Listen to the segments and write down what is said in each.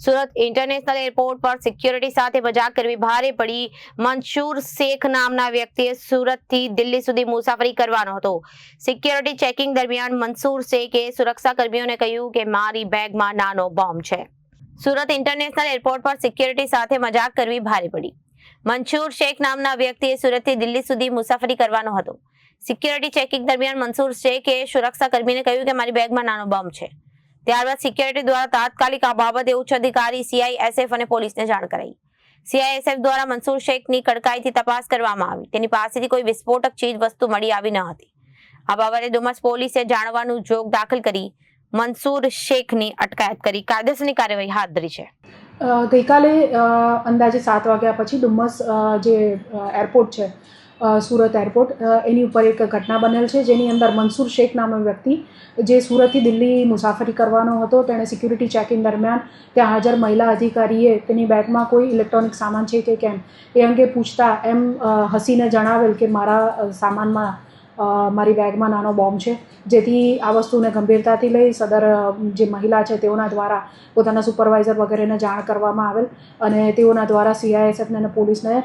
Surat international airport પર security સાથે મજાક કરવી ભારે પડી. મંસૂર શેખ નામના વ્યક્તિએ સુરતથી દિલ્હી સુધી મુસાફરી કરવાનો હતો. સિક્યોરિટી ચેકિંગ દરમિયાન મંસૂર શેખે સુરક્ષા કર્મીઓને કહ્યું કે મારી બેગમાં નાનો બોમ્બ છે. સુરત ઇન્ટરનેશનલ એરપોર્ટ પર સિક્યોરિટી સાથે મજાક કરવી ભારે પડી. મંસૂર શેખ નામના વ્યક્તિએ સુરતથી દિલ્હી સુધી મુસાફરી કરવાનો હતો. સિક્યોરિટી ચેકિંગ દરમિયાન મંસૂર શેખે સુરક્ષા કર્મીને કહ્યું કે મારી બેગમાં નાનો બોમ્બ છે. ત્યારબાદ સિક્યોરિટી દ્વારા તાત્કાલિક આ બાબતે ઉચ્ચ અધિકારી CISF અને પોલીસને જાણ કરાઈ. CISF દ્વારા મંસૂર શેખની કડકાઈથી તપાસ કરવામાં આવી. તેની પાસેથી કોઈ વિસ્ફોટક ચીજ વસ્તુ મળી આવી ન હતી. આ બાબતે ડુમસ પોલીસે જાણવાનું જોગ દાખલ કરી મંસૂર શેખની અટકાયત કરી કાયદેસરની કાર્યવાહી હાથ ધરી છે. ગઈકાલે અંદાજે 7 વાગ્યા પછી ડુમસ જે એરપોર્ટ છે સુરત એરપોર્ટ એની ઉપર એક ઘટના બનેલ છે, જેની અંદર મંસૂર શેખ નામનો વ્યક્તિ જે સુરતથી દિલ્હી મુસાફરી કરવાનો હતો, તેણે સિક્યુરિટી ચેકિંગ દરમિયાન ત્યાં હાજર મહિલા અધિકારીએ તેની બેગમાં કોઈ ઇલેક્ટ્રોનિક સામાન છે કે કેમ એ અંગે પૂછતા એમ હસીને જણાવેલ કે મારા સામાનમાં મારી બેગમાં નાનો બોમ્બ છે. જેથી આ વસ્તુને ગંભીરતાથી લઈ સદર જે મહિલા છે તેઓના દ્વારા પોતાના સુપરવાઇઝર વગેરેને જાણ કરવામાં આવેલ અને તેઓના દ્વારા CISF અને પોલીસને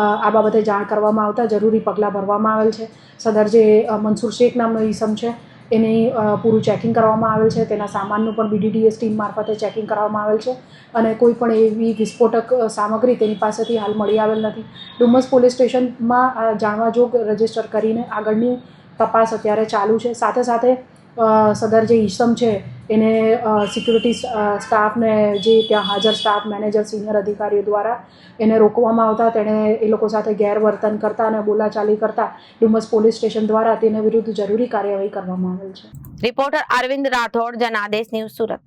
આ બાબતે જાણ કરવામાં આવતા જરૂરી પગલાં ભરવામાં આવેલ છે. સદર જે મંસૂર શેખ નામનો ઈસમ છે એની પૂરું ચેકિંગ કરવામાં આવેલ છે. તેના સામાનનું પણ BDDS ટીમ મારફતે ચેકિંગ કરવામાં આવેલ છે અને કોઈ પણ એવી વિસ્ફોટક સામગ્રી તેની પાસેથી હાલ મળી આવેલ નથી. ડુમસ પોલીસ સ્ટેશનમાં જાણવા જોગ રજીસ્ટર કરીને આગળની તપાસ અત્યારે ચાલુ છે. સાથે સાથે સદર જે ઈસમ છે એને સિક્યુરિટી સ્ટાફને જે ત્યાં હાજર સ્ટાફ મેનેજર સિનિયર અધિકારીઓ દ્વારા એને રોકવામાં આવતા તેણે એ લોકો સાથે ગેરવર્તન કરતા અને બોલાચાલી કરતા ડુમસ પોલીસ સ્ટેશન દ્વારા તેના વિરુદ્ધ જરૂરી કાર્યવાહી કરવામાં આવેલ છે. Reporter Arvind Rathod, Janadesh news, Surat.